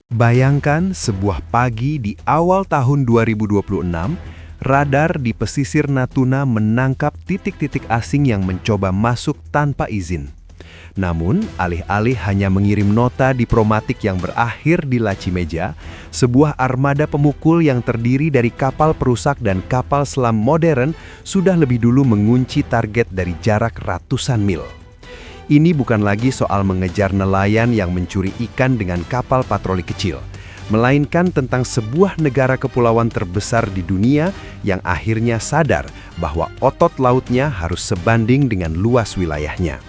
Bayangkan sebuah pagi di awal tahun 2026, radar di pesisir Natuna menangkap titik-titik asing yang mencoba masuk tanpa izin. Namun, alih-alih hanya mengirim nota diplomatik yang berakhir di laci meja, sebuah armada pemukul yang terdiri dari kapal perusak dan kapal selam modern sudah lebih dulu mengunci target dari jarak ratusan mil. Ini bukan lagi soal mengejar nelayan yang mencuri ikan dengan kapal patroli kecil, melainkan tentang sebuah negara kepulauan terbesar di dunia yang akhirnya sadar bahwa otot lautnya harus sebanding dengan luas wilayahnya.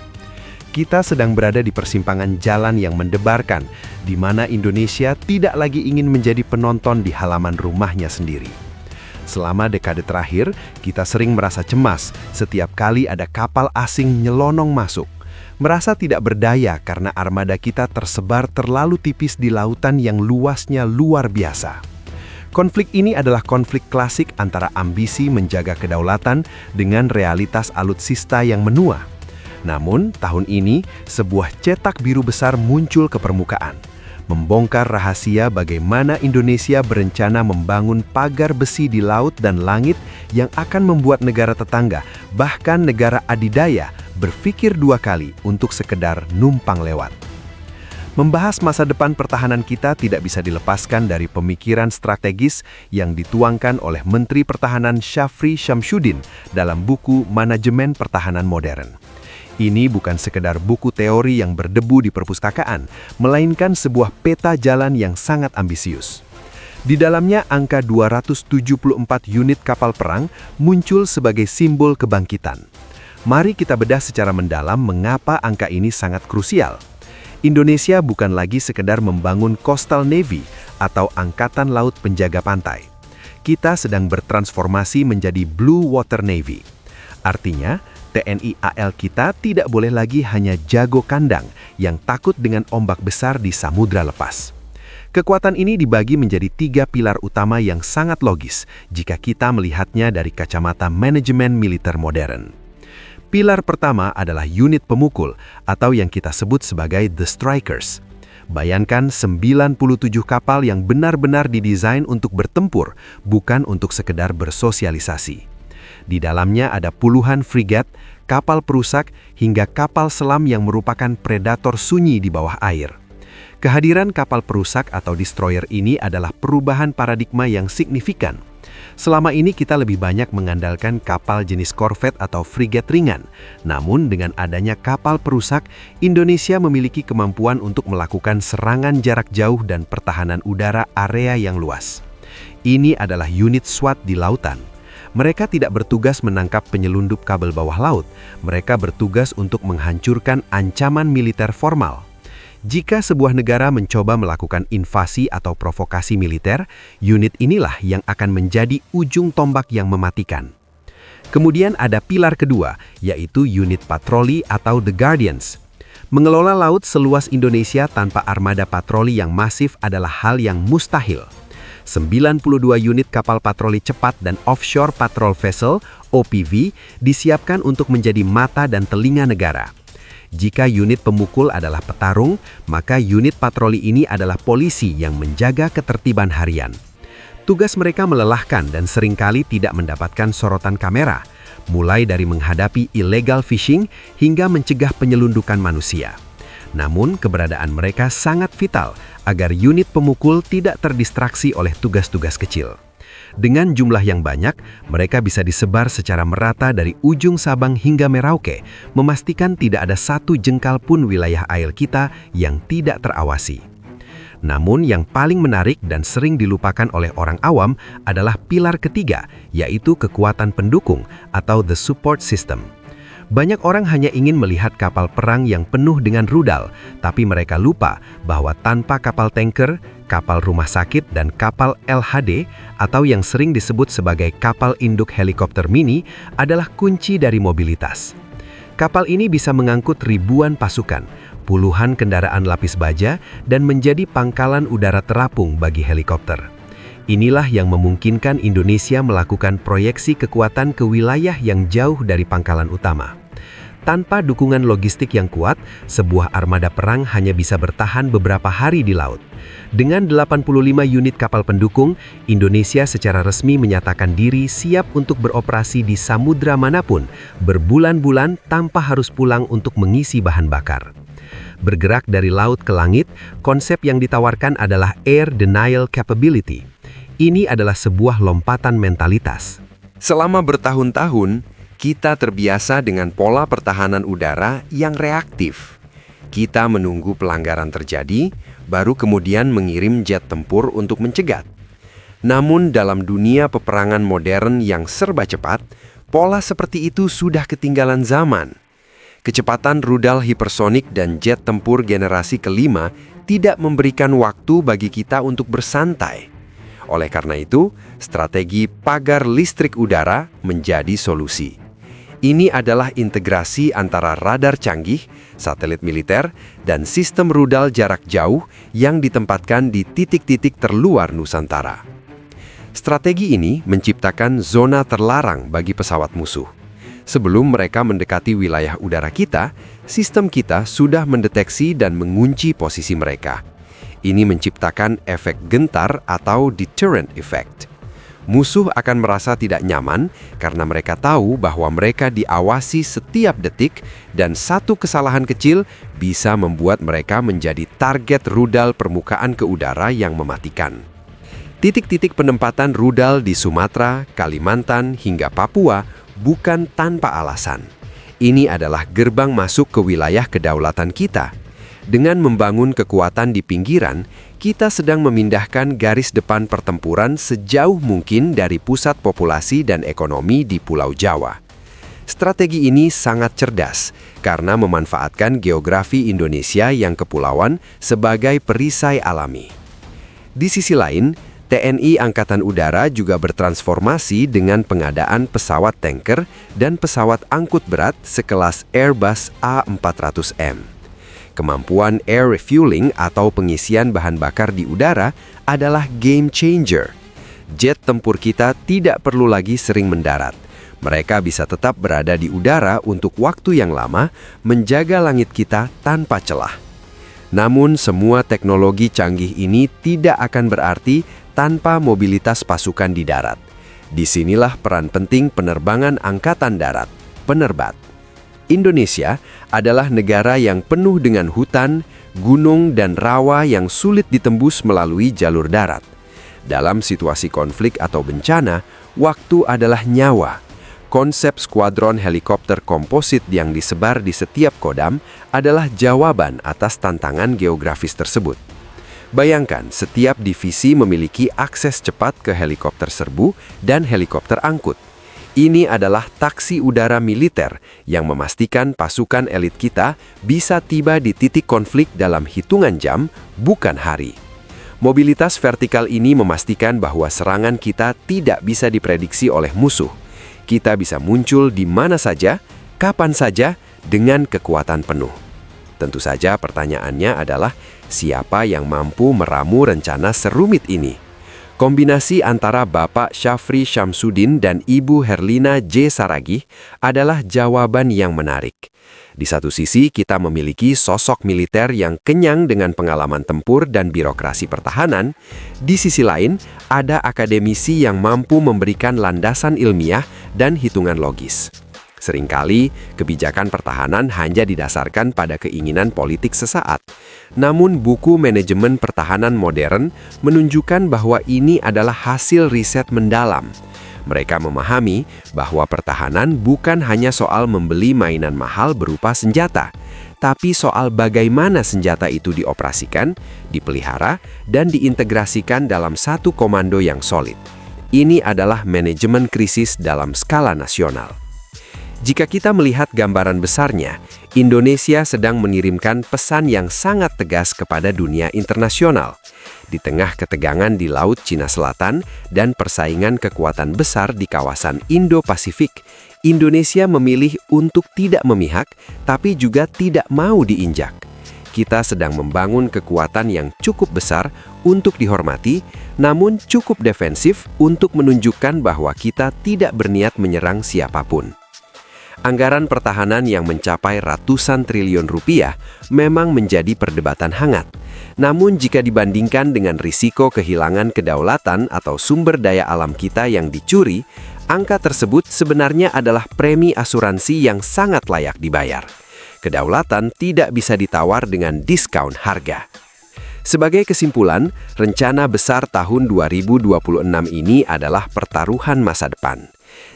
Kita sedang berada di persimpangan jalan yang mendebarkan, di mana Indonesia tidak lagi ingin menjadi penonton di halaman rumahnya sendiri. Selama dekade terakhir, kita sering merasa cemas setiap kali ada kapal asing nyelonong masuk. Merasa tidak berdaya karena armada kita tersebar terlalu tipis di lautan yang luasnya luar biasa. Konflik ini adalah konflik klasik antara ambisi menjaga kedaulatan dengan realitas alutsista yang menua. Namun, tahun ini, sebuah cetak biru besar muncul ke permukaan, membongkar rahasia bagaimana Indonesia berencana membangun pagar besi di laut dan langit yang akan membuat negara tetangga, bahkan negara adidaya, berpikir dua kali untuk sekedar numpang lewat. Membahas masa depan pertahanan kita tidak bisa dilepaskan dari pemikiran strategis yang dituangkan oleh Menteri Pertahanan Syafri Syamsuddin dalam buku Manajemen Pertahanan Modern. Ini bukan sekedar buku teori yang berdebu di perpustakaan, melainkan sebuah peta jalan yang sangat ambisius. Di dalamnya angka 274 unit kapal perang muncul sebagai simbol kebangkitan. Mari kita bedah secara mendalam mengapa angka ini sangat krusial. Indonesia bukan lagi sekedar membangun Coastal Navy atau Angkatan Laut Penjaga Pantai. Kita sedang bertransformasi menjadi Blue Water Navy. Artinya, TNI AL kita tidak boleh lagi hanya jago kandang yang takut dengan ombak besar di samudra lepas. Kekuatan ini dibagi menjadi 3 pilar utama yang sangat logis jika kita melihatnya dari kacamata manajemen militer modern. Pilar pertama adalah unit pemukul atau yang kita sebut sebagai The Strikers. Bayangkan 97 kapal yang benar-benar didesain untuk bertempur, bukan untuk sekedar bersosialisasi. Di dalamnya ada puluhan frigat, kapal perusak, hingga kapal selam yang merupakan predator sunyi di bawah air. Kehadiran kapal perusak atau destroyer ini adalah perubahan paradigma yang signifikan. Selama ini kita lebih banyak mengandalkan kapal jenis korvet atau frigat ringan. Namun dengan adanya kapal perusak, Indonesia memiliki kemampuan untuk melakukan serangan jarak jauh dan pertahanan udara area yang luas. Ini adalah unit SWAT di lautan. Mereka tidak bertugas menangkap penyelundup kabel bawah laut. Mereka bertugas untuk menghancurkan ancaman militer formal. Jika sebuah negara mencoba melakukan invasi atau provokasi militer, unit inilah yang akan menjadi ujung tombak yang mematikan. Kemudian ada pilar kedua, yaitu unit patroli atau The Guardians. Mengelola laut seluas Indonesia tanpa armada patroli yang masif adalah hal yang mustahil. 92 unit kapal patroli cepat dan offshore patrol vessel, OPV, disiapkan untuk menjadi mata dan telinga negara. Jika unit pemukul adalah petarung, maka unit patroli ini adalah polisi yang menjaga ketertiban harian. Tugas mereka melelahkan dan seringkali tidak mendapatkan sorotan kamera, mulai dari menghadapi illegal fishing hingga mencegah penyelundupan manusia. Namun, keberadaan mereka sangat vital agar unit pemukul tidak terdistraksi oleh tugas-tugas kecil. Dengan jumlah yang banyak, mereka bisa disebar secara merata dari ujung Sabang hingga Merauke, memastikan tidak ada satu jengkal pun wilayah air kita yang tidak terawasi. Namun yang paling menarik dan sering dilupakan oleh orang awam adalah pilar ketiga, yaitu kekuatan pendukung atau the support system. Banyak orang hanya ingin melihat kapal perang yang penuh dengan rudal, tapi mereka lupa bahwa tanpa kapal tanker, kapal rumah sakit, dan kapal LHD, atau yang sering disebut sebagai kapal induk helikopter mini, adalah kunci dari mobilitas. Kapal ini bisa mengangkut ribuan pasukan, puluhan kendaraan lapis baja, dan menjadi pangkalan udara terapung bagi helikopter. Inilah yang memungkinkan Indonesia melakukan proyeksi kekuatan ke wilayah yang jauh dari pangkalan utama. Tanpa dukungan logistik yang kuat, sebuah armada perang hanya bisa bertahan beberapa hari di laut. Dengan 85 unit kapal pendukung, Indonesia secara resmi menyatakan diri siap untuk beroperasi di samudra manapun, berbulan-bulan tanpa harus pulang untuk mengisi bahan bakar. Bergerak dari laut ke langit, konsep yang ditawarkan adalah Air Denial Capability. Ini adalah sebuah lompatan mentalitas. Selama bertahun-tahun, kita terbiasa dengan pola pertahanan udara yang reaktif. Kita menunggu pelanggaran terjadi, baru kemudian mengirim jet tempur untuk mencegat. Namun dalam dunia peperangan modern yang serba cepat, pola seperti itu sudah ketinggalan zaman. Kecepatan rudal hipersonik dan jet tempur generasi kelima tidak memberikan waktu bagi kita untuk bersantai. Oleh karena itu, strategi pagar listrik udara menjadi solusi. Ini adalah integrasi antara radar canggih, satelit militer, dan sistem rudal jarak jauh yang ditempatkan di titik-titik terluar Nusantara. Strategi ini menciptakan zona terlarang bagi pesawat musuh. Sebelum mereka mendekati wilayah udara kita, sistem kita sudah mendeteksi dan mengunci posisi mereka. Ini menciptakan efek gentar atau deterrent effect. Musuh akan merasa tidak nyaman karena mereka tahu bahwa mereka diawasi setiap detik dan satu kesalahan kecil bisa membuat mereka menjadi target rudal permukaan ke udara yang mematikan. Titik-titik penempatan rudal di Sumatera, Kalimantan, hingga Papua bukan tanpa alasan. Ini adalah gerbang masuk ke wilayah kedaulatan kita. Dengan membangun kekuatan di pinggiran, kita sedang memindahkan garis depan pertempuran sejauh mungkin dari pusat populasi dan ekonomi di Pulau Jawa. Strategi ini sangat cerdas karena memanfaatkan geografi Indonesia yang kepulauan sebagai perisai alami. Di sisi lain, TNI Angkatan Udara juga bertransformasi dengan pengadaan pesawat tanker dan pesawat angkut berat sekelas Airbus A400M. Kemampuan air refueling atau pengisian bahan bakar di udara adalah game changer. Jet tempur kita tidak perlu lagi sering mendarat. Mereka bisa tetap berada di udara untuk waktu yang lama, menjaga langit kita tanpa celah. Namun semua teknologi canggih ini tidak akan berarti tanpa mobilitas pasukan di darat. Disinilah peran penting penerbangan angkatan darat, penerbat. Indonesia adalah negara yang penuh dengan hutan, gunung, dan rawa yang sulit ditembus melalui jalur darat. Dalam situasi konflik atau bencana, waktu adalah nyawa. Konsep skuadron helikopter komposit yang disebar di setiap kodam adalah jawaban atas tantangan geografis tersebut. Bayangkan, setiap divisi memiliki akses cepat ke helikopter serbu dan helikopter angkut. Ini adalah taksi udara militer yang memastikan pasukan elit kita bisa tiba di titik konflik dalam hitungan jam, bukan hari. Mobilitas vertikal ini memastikan bahwa serangan kita tidak bisa diprediksi oleh musuh. Kita bisa muncul di mana saja, kapan saja, dengan kekuatan penuh. Tentu saja pertanyaannya adalah, siapa yang mampu meramu rencana serumit ini? Kombinasi antara Bapak Syafri Syamsuddin dan Ibu Herlina J. Saragih adalah jawaban yang menarik. Di satu sisi, kita memiliki sosok militer yang kenyang dengan pengalaman tempur dan birokrasi pertahanan. Di sisi lain, ada akademisi yang mampu memberikan landasan ilmiah dan hitungan logis. Seringkali, kebijakan pertahanan hanya didasarkan pada keinginan politik sesaat. Namun, buku manajemen pertahanan modern menunjukkan bahwa ini adalah hasil riset mendalam. Mereka memahami bahwa pertahanan bukan hanya soal membeli mainan mahal berupa senjata, tapi soal bagaimana senjata itu dioperasikan, dipelihara, dan diintegrasikan dalam satu komando yang solid. Ini adalah manajemen krisis dalam skala nasional. Jika kita melihat gambaran besarnya, Indonesia sedang mengirimkan pesan yang sangat tegas kepada dunia internasional. Di tengah ketegangan di Laut Cina Selatan dan persaingan kekuatan besar di kawasan Indo-Pasifik, Indonesia memilih untuk tidak memihak, tapi juga tidak mau diinjak. Kita sedang membangun kekuatan yang cukup besar untuk dihormati, namun cukup defensif untuk menunjukkan bahwa kita tidak berniat menyerang siapapun. Anggaran pertahanan yang mencapai ratusan triliun rupiah memang menjadi perdebatan hangat. Namun jika dibandingkan dengan risiko kehilangan kedaulatan atau sumber daya alam kita yang dicuri, angka tersebut sebenarnya adalah premi asuransi yang sangat layak dibayar. Kedaulatan tidak bisa ditawar dengan diskon harga. Sebagai kesimpulan, rencana besar tahun 2026 ini adalah pertaruhan masa depan.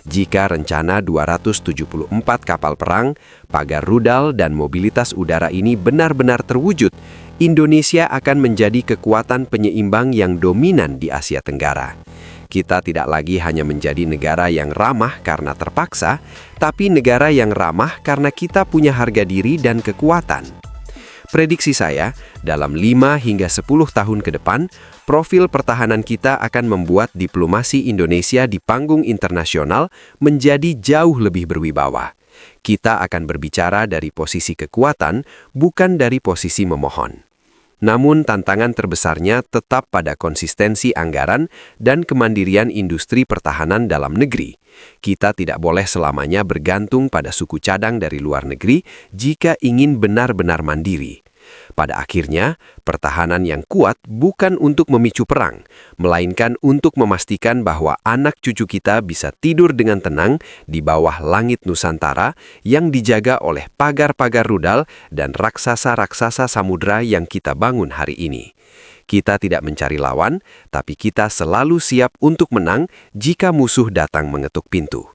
Jika rencana 274 kapal perang, pagar rudal, dan mobilitas udara ini benar-benar terwujud, Indonesia akan menjadi kekuatan penyeimbang yang dominan di Asia Tenggara. Kita tidak lagi hanya menjadi negara yang ramah karena terpaksa, tapi negara yang ramah karena kita punya harga diri dan kekuatan. Prediksi saya, dalam 5 hingga 10 tahun ke depan, profil pertahanan kita akan membuat diplomasi Indonesia di panggung internasional menjadi jauh lebih berwibawa. Kita akan berbicara dari posisi kekuatan, bukan dari posisi memohon. Namun tantangan terbesarnya tetap pada konsistensi anggaran dan kemandirian industri pertahanan dalam negeri. Kita tidak boleh selamanya bergantung pada suku cadang dari luar negeri jika ingin benar-benar mandiri. Pada akhirnya, pertahanan yang kuat bukan untuk memicu perang, melainkan untuk memastikan bahwa anak cucu kita bisa tidur dengan tenang di bawah langit Nusantara yang dijaga oleh pagar-pagar rudal dan raksasa-raksasa samudra yang kita bangun hari ini. Kita tidak mencari lawan, tapi kita selalu siap untuk menang jika musuh datang mengetuk pintu.